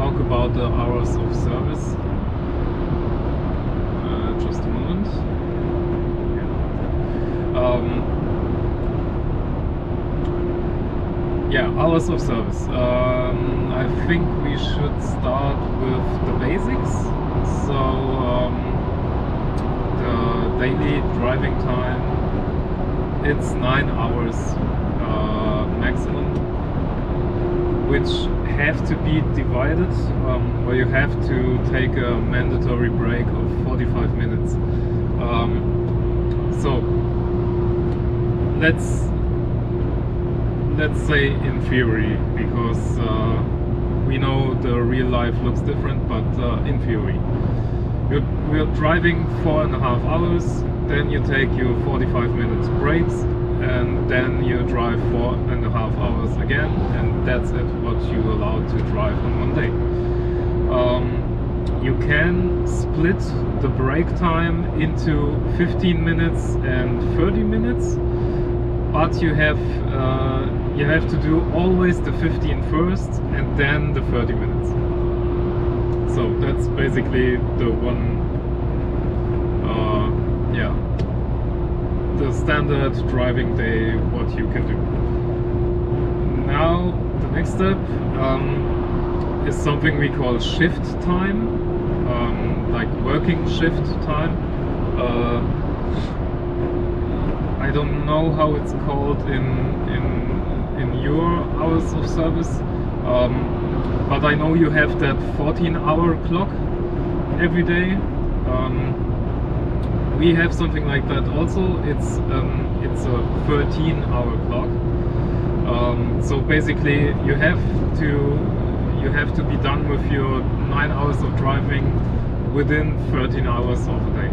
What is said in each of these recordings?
talk about the hours of service. Just a moment. Yeah, hours of service. I think we should start with the basics. So the daily driving time, it's 9 hours maximum, which have to be divided, where you have to take a mandatory break of 45 minutes. So let's say in theory, because we know the real life looks different, but in theory, we're driving 4.5 hours, then you take your 45 minutes breaks, and then you drive 4.5 hours again, and that's it, what you're allowed to drive on one day. You can split the break time into 15 minutes and 30 minutes, but you have to do always the 15 first and then the 30 minutes. So that's basically the one, the standard driving day, what you can do. Now the next step is something we call shift time, like working shift time. I don't know how it's called in your hours of service, but I know you have that 14-hour clock every day. We have something like that also. It's a 13-hour clock. So basically, you have to be done with your 9 hours of driving within 13 hours of a day.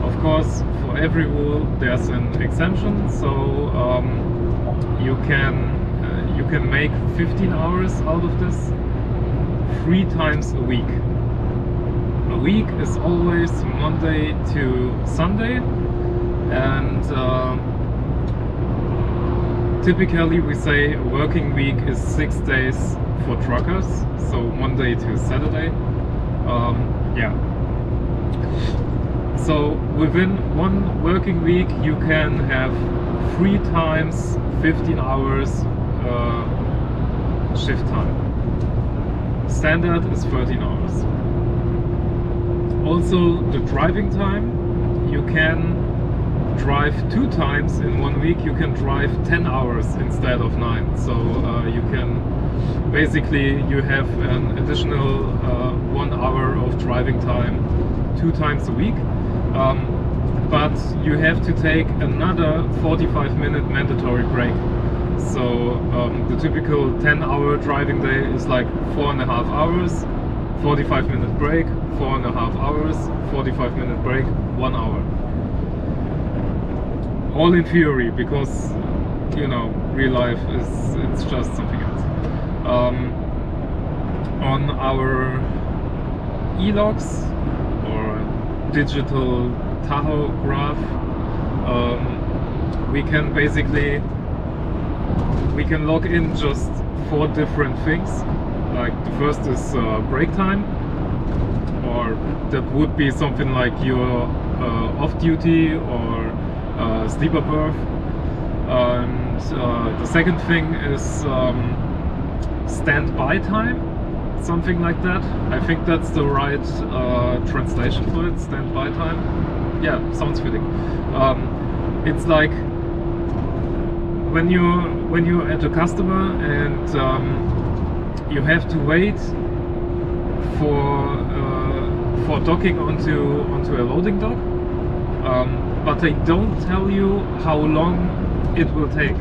Of course, for every rule there's an exemption. So you can make 15 hours out of this 3 times a week. A week is always Monday to Sunday, and typically we say a working week is 6 days for truckers, so Monday to Saturday. So within one working week you can have 3 times 15 hours shift time. Standard is 13 hours. Also the driving time, you can drive 2 times in 1 week. You can drive 10 hours instead of 9. So you can basically, you have an additional 1 hour of driving time 2 times a week. But you have to take another 45-minute mandatory break. So the typical 10-hour driving day is like 4.5 hours, 45-minute break, 4.5 hours, 45-minute break, 1 hour. All in theory, because real life it's just something else. On our e-logs or digital tachograph, we can log in just 4 different things. Like the first is break time, or that would be something like your off duty or sleeper berth. And the second thing is standby time, something like that. I think that's the right translation for it, standby time. Yeah, sounds fitting. It's like when you're at a customer and you have to wait for docking onto a loading dock, but they don't tell you how long it will take.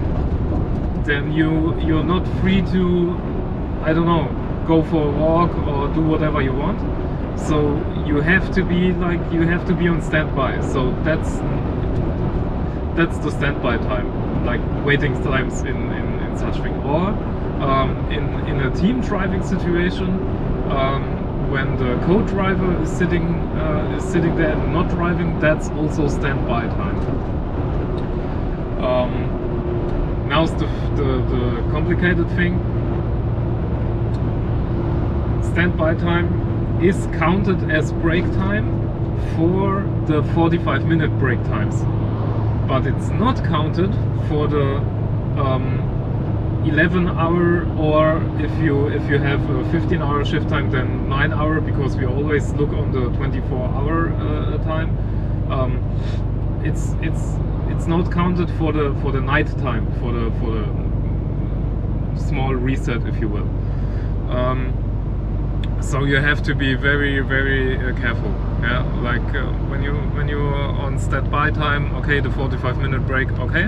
Then you're not free to, I don't know, go for a walk or do whatever you want. So you have to be on standby. So that's the standby time, like waiting times in such thing. Or in a team driving situation, when the co-driver is sitting there and not driving, that's also standby time. Now's the complicated thing. standby time is counted as break time for the 45-minute break times, but it's not counted for the 11-hour, or if you have a 15-hour shift time, then 9-hour, because we always look on the 24-hour time. It's not counted for the night time, for the small reset, if you will. So you have to be very, very careful. Yeah, like when you're on standby time, okay, the 45-minute break, okay,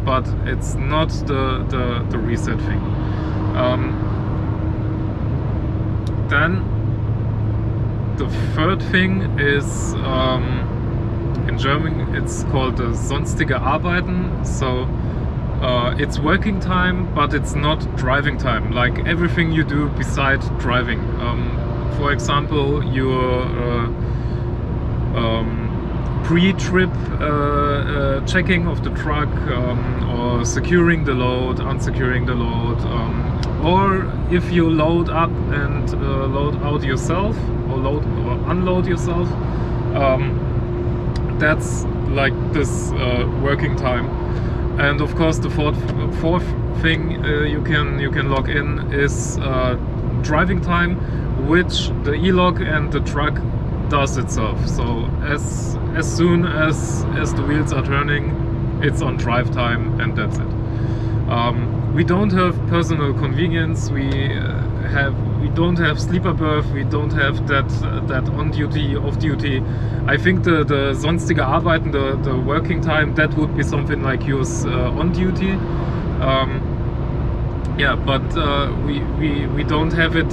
but it's not the reset thing. Then the third thing is, in German it's called the sonstige Arbeiten. So it's working time, but it's not driving time, like everything you do besides driving. For example, your pre-trip checking of the truck, or securing the load, unsecuring the load, or if you load up and load out yourself, or load or unload yourself, that's like this working time. And of course, the fourth thing you can log in is driving time, which the e-log and the truck does itself. So as soon as the wheels are turning, it's on drive time, and that's it. We don't have personal convenience. We don't have sleeper berth. We don't have that on duty, off duty. I think the sonstige Arbeiten, the working time, that would be something like yours on duty. Yeah, but we don't have it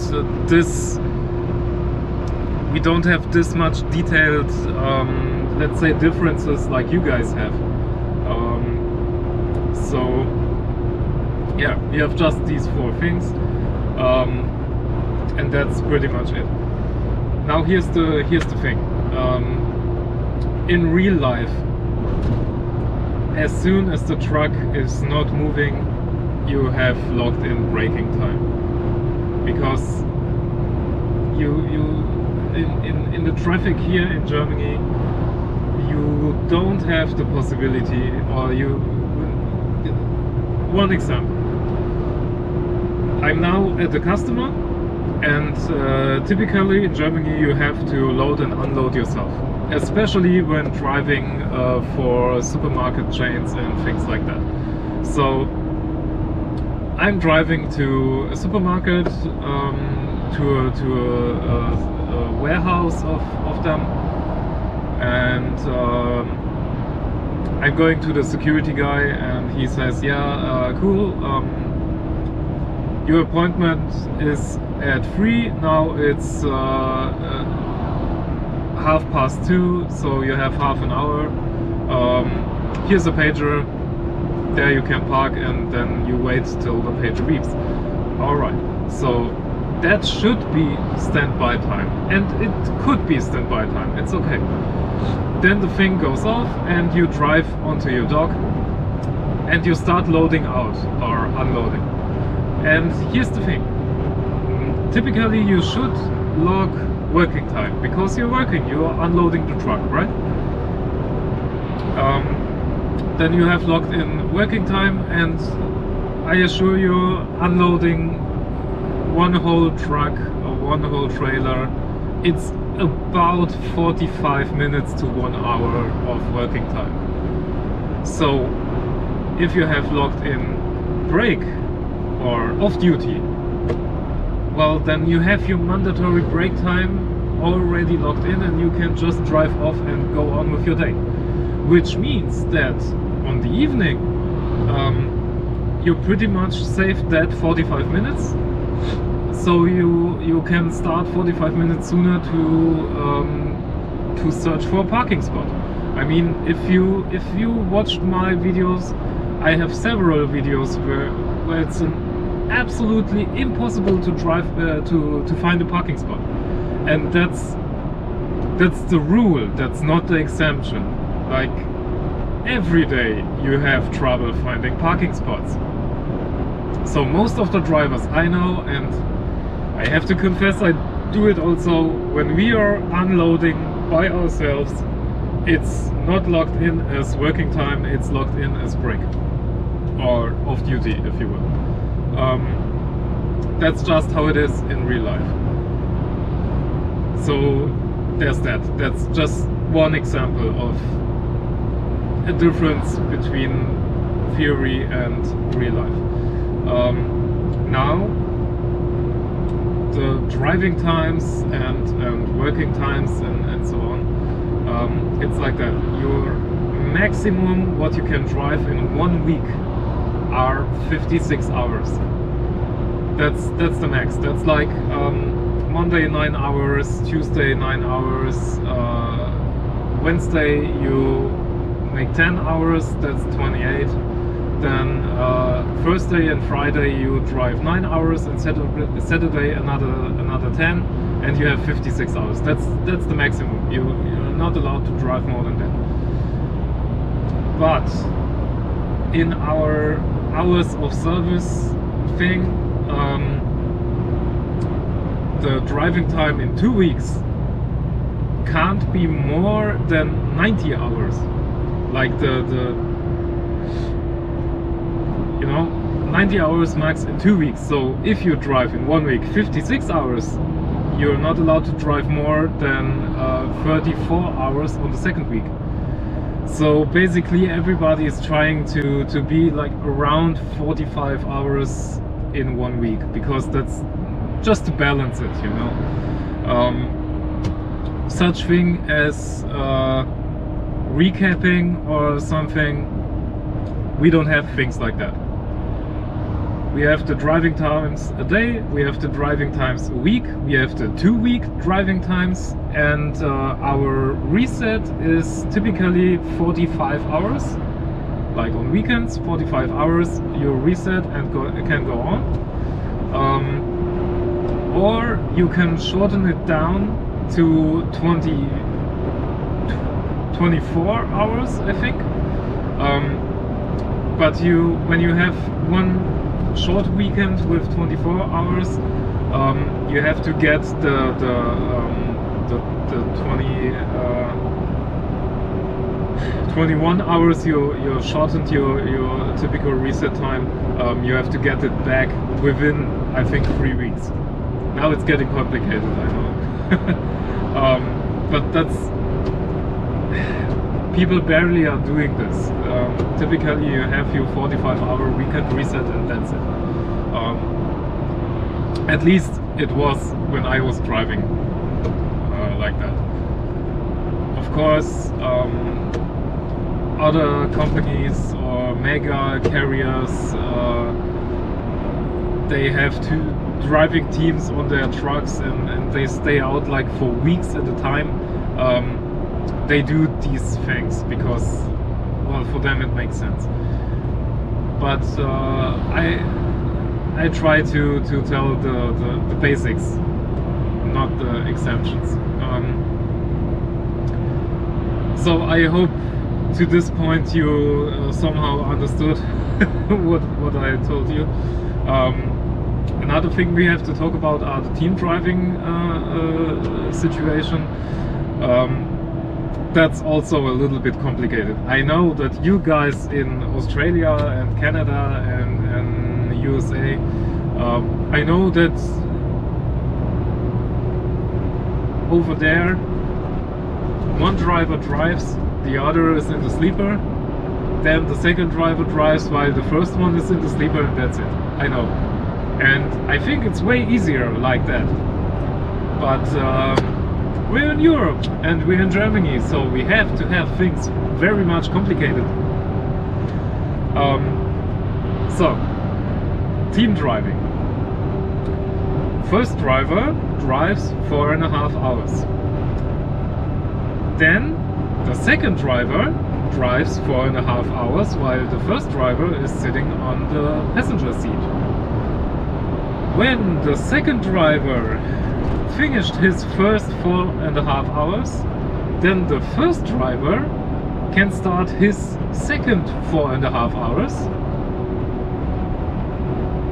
we don't have this much detailed, let's say, differences like you guys have. So yeah, we have just these four things, and that's pretty much it. Now here's the thing. In real life, as soon as the truck is not moving, you have logged in braking time, because in the traffic here in Germany, you don't have the possibility, or one example. I'm now at the customer, and typically in Germany you have to load and unload yourself, especially when driving for supermarket chains and things like that. So I'm driving to a supermarket, to a warehouse of them, and I'm going to the security guy, and he says, yeah, cool, your appointment is at 3, now it's 2:30, so you have half an hour. Here's a pager, there you can park, and then you wait till the pager beeps. Alright, so that should be standby time, and it could be standby time, it's okay. Then the thing goes off, and you drive onto your dock, and you start loading out or unloading. And here's the thing. Typically you should log working time, because you're working, you're unloading the truck, right? Then you have logged in working time, and I assure you, unloading one whole truck or one whole trailer, it's about 45 minutes to 1 hour of working time. So if you have logged in break or off duty, well, then you have your mandatory break time already logged in, and you can just drive off and go on with your day. Which means that on the evening, you pretty much saved that 45 minutes. So you can start 45 minutes sooner to search for a parking spot. I mean, if you watched my videos, I have several videos where it's absolutely impossible to drive to find a parking spot, and that's the rule. That's not the exemption. Like, every day you have trouble finding parking spots. So most of the drivers I know, and I have to confess, I do it also when we are unloading by ourselves. It's not locked in as working time, it's locked in as break or off duty, if you will. That's just how it is in real life. So there's that. That's just one example of a difference between theory and real life. Now, the driving times and working times and so on, it's like that. Your maximum what you can drive in 1 week are 56 hours. That's the max. That's like Monday 9 hours, Tuesday 9 hours, Wednesday you make 10 hours, that's 28. Then Thursday and Friday you drive 9 hours, and Saturday another 10, and you have 56 hours. That's the maximum. You're not allowed to drive more than that. But in our hours of service thing, the driving time in 2 weeks can't be more than 90 hours. Like the 90 hours max in 2 weeks. So if you drive in 1 week 56 hours, you're not allowed to drive more than 34 hours on the second week. So basically everybody is trying to be like around 45 hours in 1 week, because that's just to balance it, you know. Such thing as recapping or something, we don't have things like that. We have the driving times a day, we have the driving times a week, we have the 2-week driving times, and our reset is typically 45 hours. Like on weekends, 45 hours you reset and can go on. Or you can shorten it down to 24 hours, I think. But when you have one short weekend with 24 hours, you have to get the 21 hours you shortened your typical reset time. You have to get it back within, I think, 3 weeks. Now it's getting complicated, I know. But people barely are doing this. Typically you have your 45-hour weekend reset and that's it. At least it was when I was driving like that. Of course, other companies or mega carriers, they have two driving teams on their trucks, and they stay out like for weeks at a time. They do these things because, well, for them it makes sense. But I try to tell the basics, not the exemptions. So I hope to this point you somehow understood what I told you. Another thing we have to talk about are the team driving situation. That's also a little bit complicated. I know that you guys in Australia and Canada and USA, I know that over there one driver drives, the other is in the sleeper, then the second driver drives while the first one is in the sleeper, and that's it. I know. And I think it's way easier like that. But we're in Europe and we're in Germany, so we have to have things very much complicated. So, team driving. First driver drives 4.5 hours. Then the second driver drives 4.5 hours while the first driver is sitting on the passenger seat. When the second driver finished his first 4.5 hours, then the first driver can start his second 4.5 hours,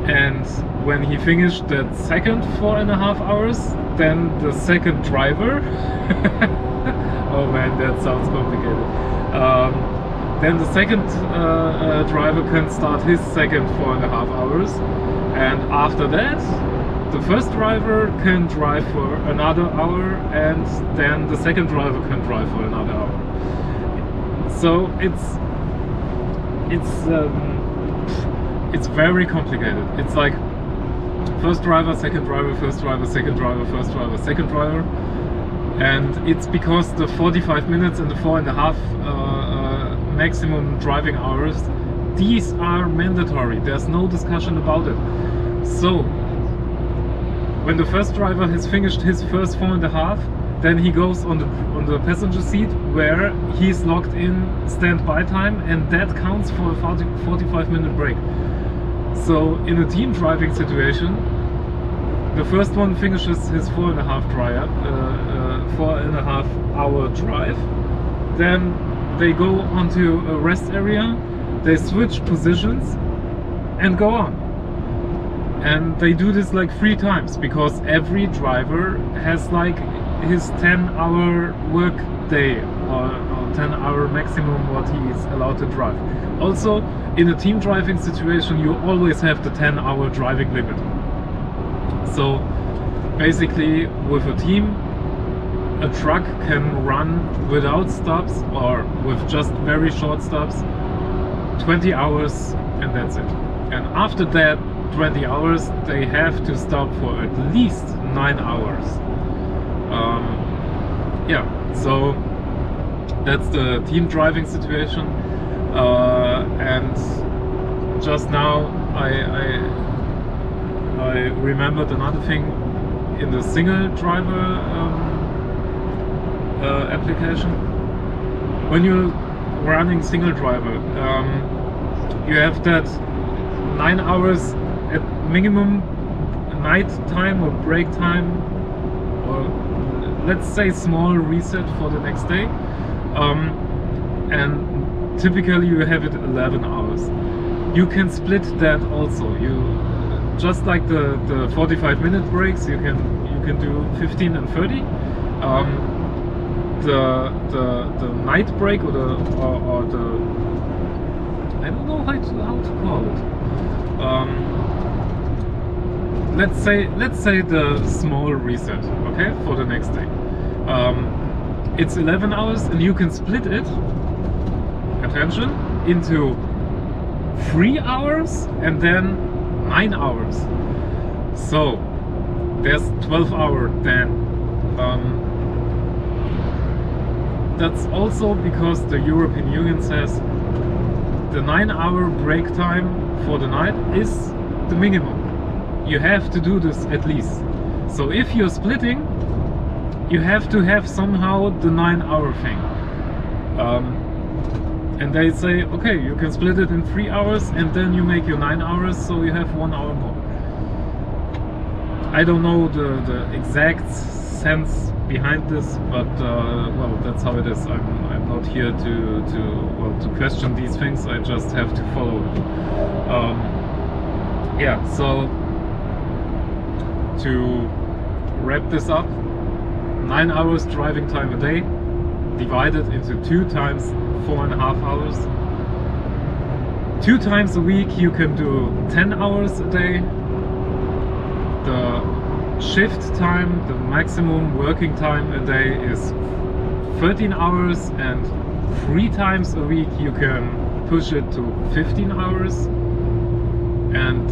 and when he finished that second 4.5 hours, then the second driver oh man, that sounds complicated. Then the second driver can start his second 4.5 hours, and after that the first driver can drive for another hour, and then the second driver can drive for another hour. So it's very complicated. It's like first driver, second driver, first driver, second driver, first driver, second driver. And it's because the 45 minutes and the 4.5 maximum driving hours, these are mandatory. There's no discussion about it. So when the first driver has finished his first 4.5, then he goes on the passenger seat where he's locked in standby time, and that counts for a 45-minute break. So in a team driving situation, the first one finishes his 4.5 hour drive. Then they go onto a rest area, they switch positions and go on. And they do this like 3 times, because every driver has like his 10-hour work day or 10-hour maximum what he is allowed to drive. Also, in a team driving situation, you always have the 10-hour driving limit. So basically, with a team, a truck can run without stops or with just very short stops 20 hours, and that's it. And after that 20 hours, they have to stop for at least 9 hours. Yeah, so that's the team driving situation. And just now I remembered another thing in the single driver application. When you're running single driver, you have that 9 hours at minimum night time or break time, or let's say small reset for the next day, and typically you have it 11 hours. You can split that also. You just like the 45-minute breaks, you can do 15 and 30. The night break or the I don't know how to call it. Let's say the small reset, okay, for the next day. It's 11 hours, and you can split it, attention, into 3 hours and then 9 hours. So there's 12 hours then. That's also because the European Union says the 9-hour break time for the night is the minimum. You have to do this at least. So if you're splitting, you have to have somehow the 9-hour thing. And they say, okay, you can split it in 3 hours, and then you make your 9 hours, so you have 1 hour more. I don't know the exact sense behind this, but well, that's how it is. I'm not here to question these things. I just have to follow it. Yeah, so to wrap this up, 9 hours driving time a day divided into 2 times 4.5 hours. 2 times a week you can do 10 hours a day. The shift time, the maximum working time a day is 13 hours, and 3 times a week you can push it to 15 hours. And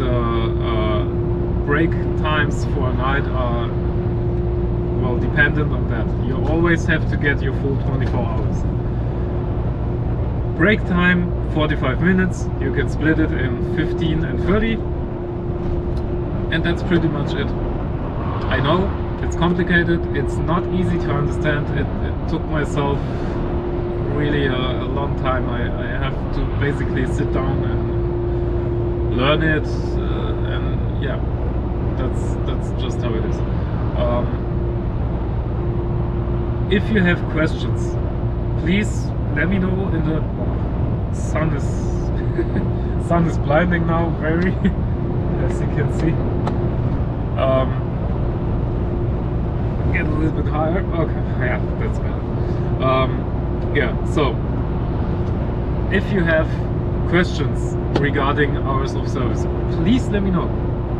break times for a night are, well, dependent on that. You always have to get your full 24 hours. Break time 45 minutes, you can split it in 15 and 30, and that's pretty much it. I know it's complicated, it's not easy to understand. It took myself really a long time. I have to basically sit down and learn it, and yeah, that's just how it is. If you have questions, please let me know. In the sun is blinding now very as you can see. Get a little bit higher. Okay, yeah, that's better. Yeah, so if you have questions regarding hours of service, please let me know.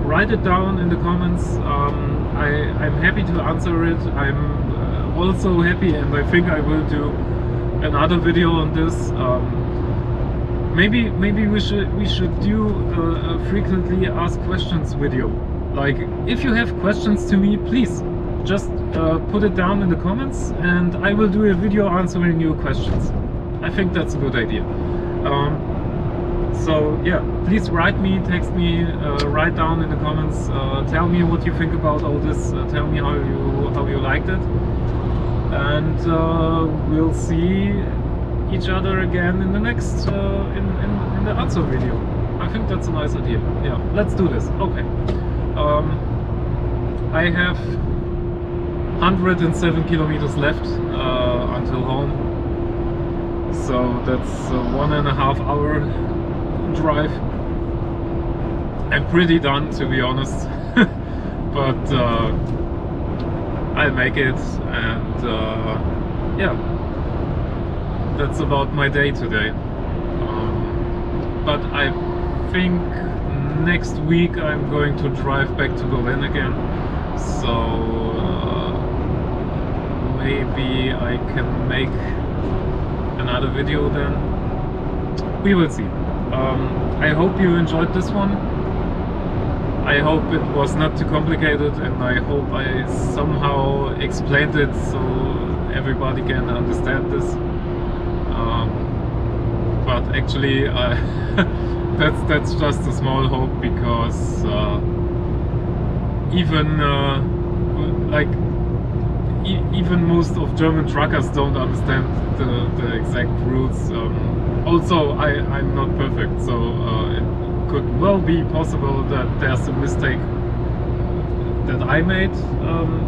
Write it down in the comments. I'm happy to answer it. I'm also happy, and I think I will do another video on this. Maybe we should do a frequently asked questions video. Like, if you have questions to me, please just put it down in the comments, and I will do a video answering your questions. I think that's a good idea. So yeah, please write me, text me, write down in the comments, tell me what you think about all this, tell me how you liked it, and we'll see each other again in the next in the answer video. I think that's a nice idea. Yeah, let's do this. Okay. I have 107 kilometers left until home, so that's a 1.5 hour drive. I'm pretty done, to be honest, but I'll make it, and yeah, that's about my day today. But I think next week I'm going to drive back to Berlin again, so maybe I can make another video then. We will see. I hope you enjoyed this one. I hope it was not too complicated, and I hope I somehow explained it so everybody can understand this. But actually, that's just a small hope, because even most of German truckers don't understand the exact rules. Also, I'm not perfect, so it could well be possible that there's a mistake that I made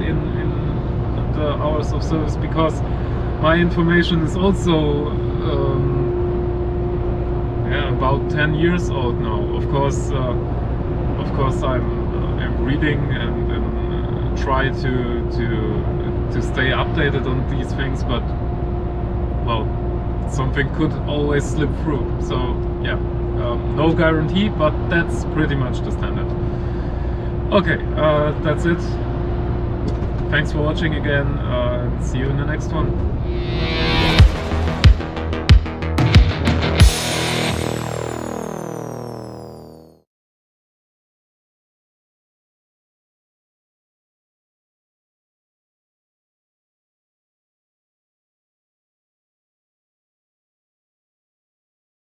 in the hours of service, because my information is also yeah, about 10 years old now. Of course, I'm reading and try to stay updated on these things, but well, something could always slip through. So yeah, no guarantee, but that's pretty much the standard. Okay, that's it. Thanks for watching again. See you in the next one.